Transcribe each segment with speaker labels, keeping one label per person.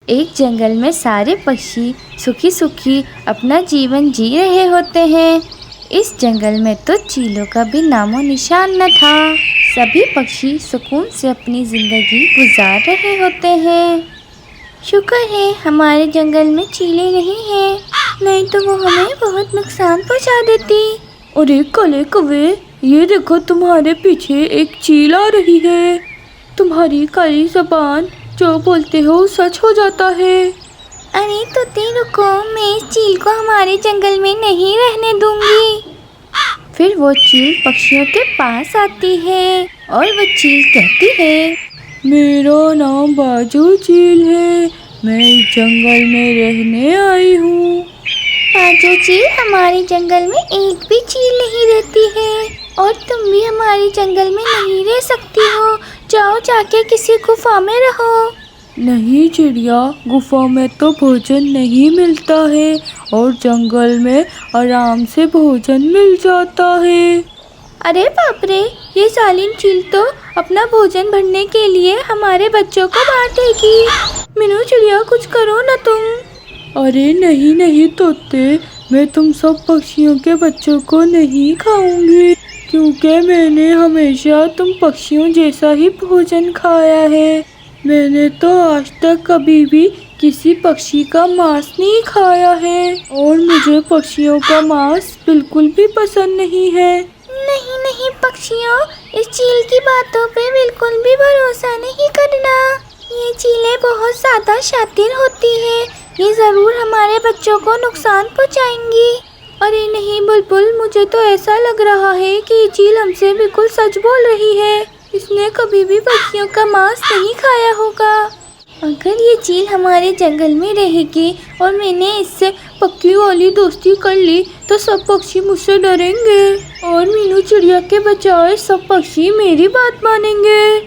Speaker 1: एक जंगल में सारे पक्षी सुखी सुखी अपना जीवन जी रहे होते हैं। इस जंगल में तो चीलों का भी नामो निशान न था। सभी पक्षी सुकून से अपनी जिंदगी गुजार रहे होते हैं। शुक्र है हमारे जंगल में चीलें नहीं हैं, नहीं तो वो हमें बहुत नुकसान पहुंचा देती।
Speaker 2: अरे काले कौवे, ये देखो तुम्हारे पीछे एक चील आ रही है। तुम्हारी काली ज़बान जो बोलते हो सच हो जाता है।
Speaker 1: अरे तोते रुको, मैं इस चील को हमारे जंगल में नहीं रहने दूंगी। फिर वो चील पक्षियों के पास आती है और वो चील कहती है,
Speaker 2: मेरा नाम बाजू चील है, मैं इस जंगल में रहने आई हूँ।
Speaker 1: बाजू चील, हमारे जंगल में एक भी चील नहीं रहती है और तुम भी हमारे जंगल में नहीं रह सकती हो। जाओ जाके किसी गुफा में रहो।
Speaker 2: नहीं चिड़िया, गुफा में तो भोजन नहीं मिलता है और जंगल में आराम से भोजन मिल जाता है।
Speaker 1: अरे बाप रे, ये जालिम चील तो अपना भोजन भरने के लिए हमारे बच्चों को बांटेगी। मीनू चिड़िया, कुछ करो ना तुम।
Speaker 2: अरे नहीं नहीं तोते, मैं तुम सब पक्षियों के बच्चों को नहीं खाऊंगी, क्योंकि मैंने हमेशा तुम पक्षियों जैसा ही भोजन खाया है। मैंने तो आज तक कभी भी किसी पक्षी का मांस नहीं खाया है और मुझे पक्षियों का मांस बिल्कुल भी पसंद नहीं है।
Speaker 1: नहीं नहीं पक्षियों, इस चील की बातों पे बिल्कुल भी भरोसा नहीं करना। ये चीलें बहुत ज़्यादा शातिर होती है, ये ज़रूर हमारे बच्चों को नुकसान पहुंचाएंगी।
Speaker 2: अरे नहीं बुलबुल, मुझे तो ऐसा लग रहा है कि ये चील हमसे बिल्कुल सच बोल रही है। इसने कभी भी पक्षियों का मांस नहीं खाया होगा।
Speaker 1: अगर ये चील हमारे जंगल में रहेगी और मैंने इससे
Speaker 2: पक्की वाली दोस्ती कर ली तो सब पक्षी मुझसे डरेंगे और मीनू चिड़िया के बजाय सब पक्षी मेरी बात मानेंगे।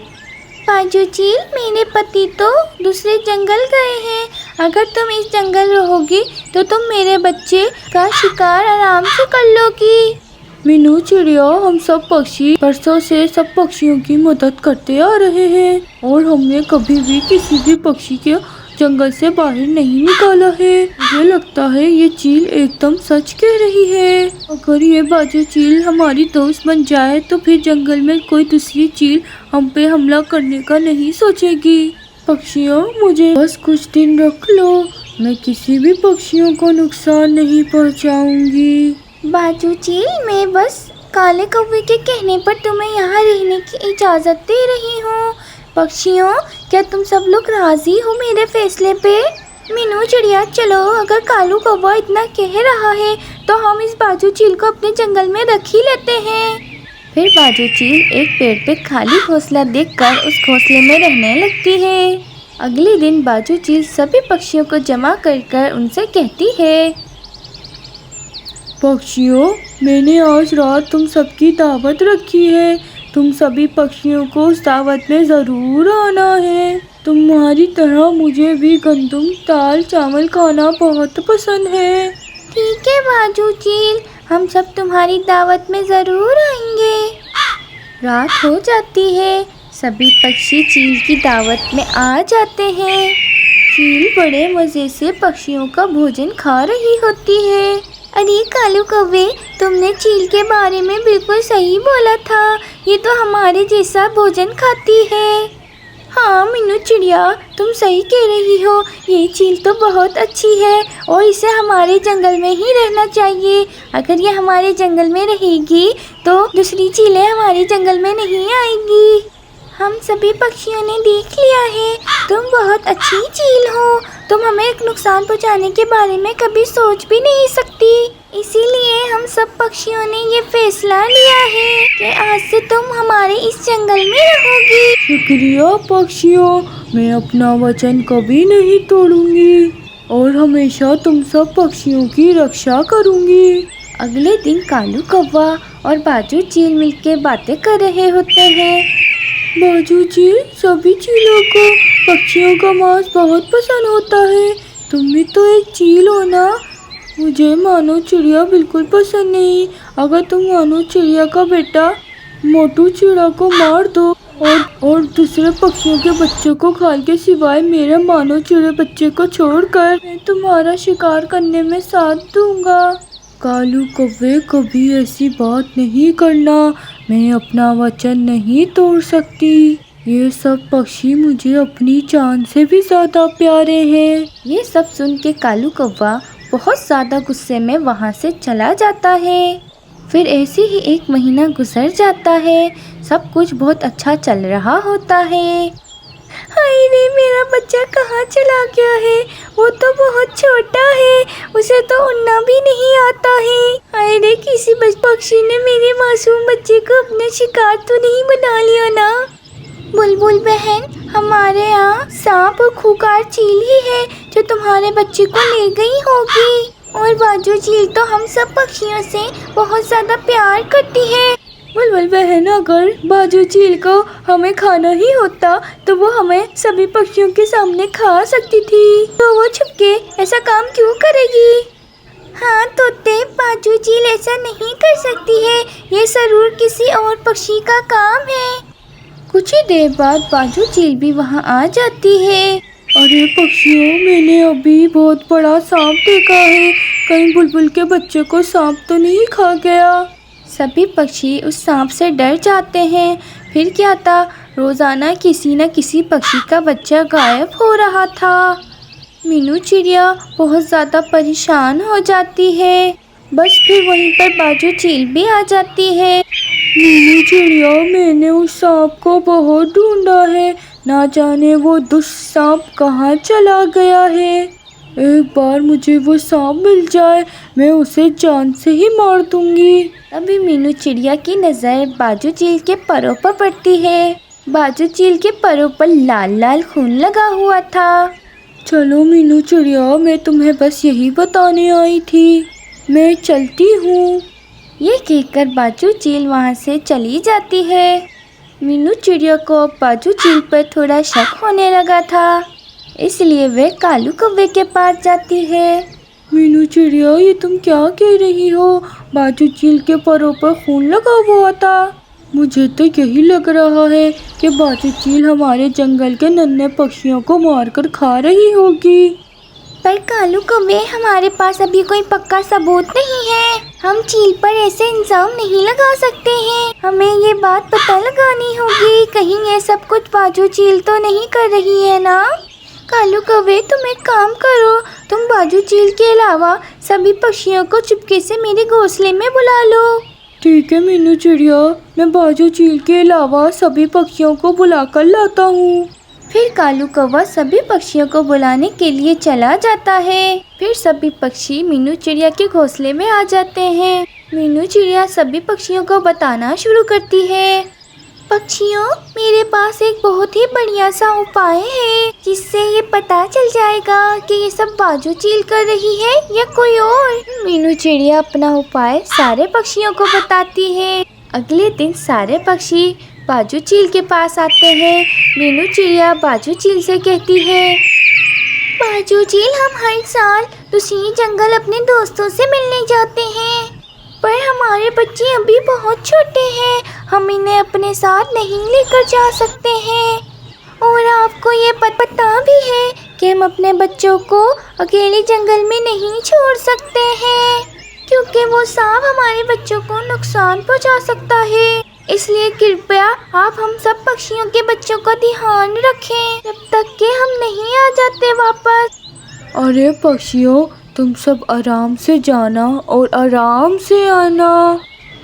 Speaker 1: बाजू चील, मेरे पति तो दूसरे जंगल गए हैं। अगर तुम इस जंगल रहोगी तो तुम मेरे बच्चे का शिकार आराम से कर लोगी।
Speaker 2: मीनू चिड़िया, हम सब पक्षी बरसों से सब पक्षियों की मदद करते आ रहे हैं और हमने कभी भी किसी भी पक्षी के जंगल से बाहर नहीं निकाला है। मुझे लगता है ये चील एकदम सच कह रही है। अगर ये बाजू चील हमारी दोस्त बन जाए तो फिर जंगल में कोई दूसरी चील हम पे हमला करने का नहीं सोचेगी। पक्षियों, मुझे बस कुछ दिन रख लो, मैं किसी भी पक्षियों को नुकसान नहीं पहुँचाऊँगी।
Speaker 1: बाजू चील, मैं बस काले कौवे के कहने पर तुम्हें यहाँ रहने की इजाज़त दे रही हूँ। पक्षियों, क्या तुम सब लोग राज़ी हो मेरे फैसले पे? मीनू चिड़िया, चलो, अगर कालू कौवा इतना कह रहा है तो हम इस बाजू चील को अपने जंगल में रख ही लेते हैं। फिर बाजू चील एक पेड़ पे खाली घोंसला देखकर उस घोंसले में रहने लगती है। अगले दिन बाजू चील सभी पक्षियों को जमा कर उनसे कहती है,
Speaker 2: पक्षियों, मैंने आज रात तुम सबकी दावत रखी है। तुम सभी पक्षियों को उस दावत में ज़रूर आना है। तुम्हारी तरह मुझे भी गंदम, दाल, चावल खाना बहुत पसंद है।
Speaker 1: ठीक है बाजू चील, हम सब तुम्हारी दावत में ज़रूर आएंगे। रात हो जाती है, सभी पक्षी चील की दावत में आ जाते हैं। चील बड़े मज़े से पक्षियों का भोजन खा रही होती है। अरे कालू कौवे, तुमने चील के बारे में बिल्कुल सही बोला था, ये तो हमारे जैसा भोजन खाती है। हाँ मीनू चिड़िया, तुम सही कह रही हो, ये चील तो बहुत अच्छी है और इसे हमारे जंगल में ही रहना चाहिए। अगर ये हमारे जंगल में रहेगी तो दूसरी चीलें हमारे जंगल में नहीं आएंगी। हम सभी पक्षियों ने देख लिया है, तुम बहुत अच्छी चील हो। तुम हमें एक नुकसान पहुंचाने के बारे में कभी सोच भी नहीं सकती। इसीलिए हम सब पक्षियों ने ये फैसला लिया है कि आज से तुम हमारे इस जंगल में रहोगी।
Speaker 2: शुक्रिया पक्षियों, मैं अपना वचन कभी नहीं तोड़ूंगी और हमेशा तुम सब पक्षियों की रक्षा करूंगी।
Speaker 1: अगले दिन कालू कौवा और बाजू चील मिलकर बातें कर रहे होते हैं।
Speaker 2: बाजू चील, सभी चीलों को पक्षियों का मांस बहुत पसंद होता है। तुम भी तो एक चील हो ना। मुझे मानो चिड़िया बिल्कुल पसंद नहीं। अगर तुम मानो चिड़िया का बेटा मोटू चिड़ा को मार दो और दूसरे पक्षियों के बच्चों को खाने के सिवाय मेरे मानो चिड़े बच्चे को छोड़कर मैं तुम्हारा शिकार करने में साथ दूंगा। कालू कौवे, कभी ऐसी बात नहीं करना, मैं अपना वचन नहीं तोड़ सकती। ये सब पक्षी मुझे अपनी जान से भी ज़्यादा प्यारे हैं।
Speaker 1: ये सब सुन के कालू कौवा बहुत ज़्यादा गुस्से में वहाँ से चला जाता है। फिर ऐसे ही 1 महीना गुजर जाता है। सब कुछ बहुत अच्छा चल रहा होता है। हाय रे, मेरा बच्चा कहाँ चला गया है? वो तो बहुत छोटा है, उसे तो उड़ना भी नहीं आता है। हाय रे, किसी पक्षी ने मेरे मासूम बच्चे को अपना शिकार तो नहीं बना लिया ना? बुलबुल बहन, हमारे यहाँ सांप और खूंखार चील ही है जो तुम्हारे बच्चे को ले गई होगी। और बाजू चील तो हम सब पक्षियों से बहुत ज़्यादा प्यार करती है।
Speaker 2: बुलबुल बहन, अगर बाजू चील को हमें खाना ही होता तो वो हमें सभी पक्षियों के सामने खा सकती थी,
Speaker 1: तो वो छुपके ऐसा काम क्यों करेगी? हाँ तोते, बाजू चील ऐसा नहीं कर सकती है, ये जरूर किसी और पक्षी का काम है। कुछ ही देर बाद बाजू चील भी वहाँ आ जाती है।
Speaker 2: अरे पक्षियों, मैंने अभी बहुत बड़ा सांप देखा है, कहीं बुलबुल के बच्चे को सांप तो नहीं खा गया?
Speaker 1: सभी पक्षी उस सांप से डर जाते हैं। फिर क्या था, रोज़ाना किसी न किसी पक्षी का बच्चा गायब हो रहा था। मीनू चिड़िया बहुत ज़्यादा परेशान हो जाती है। बस फिर वहीं पर बाजू चील भी आ जाती है।
Speaker 2: मीनू चिड़िया, मैंने उस सांप को बहुत ढूंढा है, ना जाने वो दुष्ट सांप कहाँ चला गया है। एक बार मुझे वो सांप मिल जाए, मैं उसे जान से ही मार दूंगी।
Speaker 1: अभी मीनू चिड़िया की नज़र बाजू चील के परों पर पड़ती है। बाजू चील के परों पर लाल लाल खून लगा हुआ था।
Speaker 2: चलो मीनू चिड़िया, मैं तुम्हें बस यही बताने आई थी, मैं चलती हूँ।
Speaker 1: ये कहकर बाजू चील वहाँ से चली जाती है। मीनू चिड़िया को बाजू चील पर थोड़ा शक होने लगा था, इसलिए वे कालू कौवे के पास जाती है।
Speaker 2: मीनू चिड़िया, ये तुम क्या कह रही हो? बाजू चील के परों पर खून लगा हुआ था। मुझे तो यही लग रहा है कि बाजू चील हमारे जंगल के नन्हे पक्षियों को मारकर खा रही होगी।
Speaker 1: पर कालू कौवे, हमारे पास अभी कोई पक्का सबूत नहीं है। हम चील पर ऐसे इल्जाम नहीं लगा सकते हैं। हमें ये बात पता लगानी होगी, कहीं ये सब कुछ बाजू चील तो नहीं कर रही है ना? कालू कौवे, तुम एक काम करो, तुम बाजू चील के अलावा सभी पक्षियों को चुपके से मेरे घोंसले में बुला लो।
Speaker 2: ठीक है मीनू चिड़िया, मैं बाजू चील के अलावा सभी पक्षियों को बुलाकर लाता हूँ।
Speaker 1: फिर कालू कौवा सभी पक्षियों को बुलाने के लिए चला जाता है। फिर सभी पक्षी मीनू चिड़िया के घोंसले में आ जाते हैं। मीनू चिड़िया सभी पक्षियों को बताना शुरू करती है। पक्षियों, मेरे पास एक बहुत ही बढ़िया सा उपाय है, जिससे ये पता चल जाएगा कि ये सब बाजू चील कर रही है या कोई और। मीनू चिड़िया अपना उपाय सारे पक्षियों को बताती है। अगले दिन सारे पक्षी बाजू चील के पास आते हैं। मीनू चिड़िया बाजू चील से कहती है, बाजू चील, हम हर साल दूसरी जंगल अपने दोस्तों से मिलने जाते हैं, पर हमारे बच्चे अभी बहुत छोटे हैं, हम इन्हें अपने साथ नहीं लेकर जा सकते हैं। और आपको ये पता भी है कि हम अपने बच्चों को अकेले जंगल में नहीं छोड़ सकते हैं, क्योंकि वो सांप हमारे बच्चों को नुकसान पहुंचा सकता है। इसलिए कृपया आप हम सब पक्षियों के बच्चों का ध्यान रखें जब तक कि हम नहीं आ जाते वापस।
Speaker 2: अरे पक्षियों, तुम सब आराम से जाना और आराम से आना।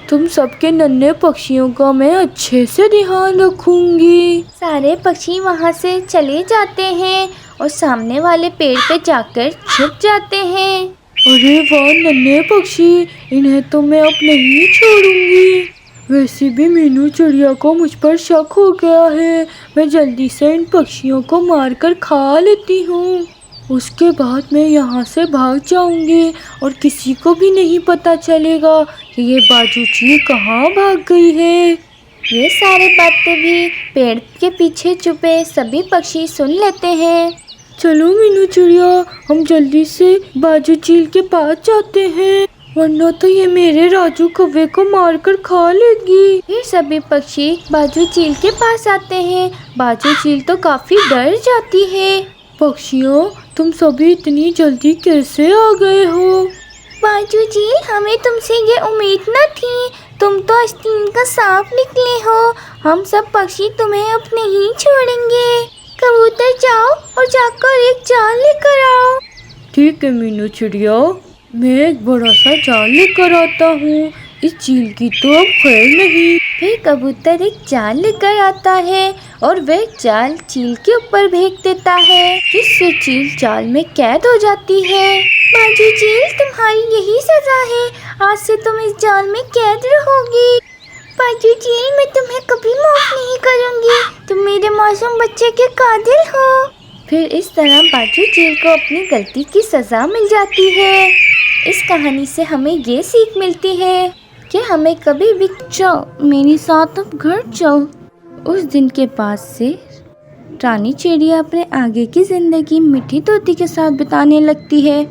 Speaker 2: तुम सबके नन्हे पक्षियों का मैं अच्छे से ध्यान रखूंगी।
Speaker 1: सारे पक्षी वहाँ से चले जाते हैं और सामने वाले पेड़ पे जाकर छुप जाते हैं।
Speaker 2: अरे वाह नन्हे पक्षी, इन्हें तो मैं अब नहीं छोड़ूंगी। वैसे भी मीनू चिड़िया को मुझ पर शक हो गया है, मैं जल्दी से इन पक्षियों को मारकर खा लेती हूँ। उसके बाद मैं यहाँ से भाग जाऊंगी और किसी को भी नहीं पता चलेगा कि ये बाजू चील कहाँ भाग गई है।
Speaker 1: ये सारे बातें भी पेड़ के पीछे छुपे सभी पक्षी सुन लेते हैं।
Speaker 2: चलो मीनू चिड़िया, हम जल्दी से बाजू चील के पास जाते हैं वरना तो ये मेरे राजू कौवे को मारकर खा लेगी।
Speaker 1: फिर सभी पक्षी बाजू चील के पास आते हैं। बाजू चील तो काफी डर जाती है।
Speaker 2: पक्षियों, तुम सभी इतनी जल्दी कैसे आ गए हो?
Speaker 1: बाजू चील, हमें तुमसे ये उम्मीद न थी। तुम तो आस्तीन का सांप निकले हो। हम सब पक्षी तुम्हें अब नहीं छोड़ेंगे। कबूतर जाओ और जाकर एक जाल लेकर आओ।
Speaker 2: ठीक है मीनू चिड़िया, मैं एक बड़ा सा जाल लेकर आता हूँ। इस चील की तो अब खैर नहीं।
Speaker 1: फिर कबूतर एक जाल लेकर आता है और वह जाल चील के ऊपर फेंक देता है, जिससे चील जाल में कैद हो जाती है। बाजू चील, तुम्हारी यही सजा है। आज से तुम इस जाल में कैद रहोगी। बाजू चील, मैं तुम्हें कभी माफ नहीं करूँगी। तुम मेरे मासूम बच्चे के कातिल हो। फिर इस तरह बाजू चील को अपनी गलती की सजा मिल जाती है। इस कहानी से हमें ये सीख मिलती है कि हमें कभी भी
Speaker 2: जाओ मेरे साथ अब घर चल।
Speaker 1: उस दिन के बाद से रानी चिड़िया अपने आगे की जिंदगी मीठी तोती के साथ बिताने लगती है।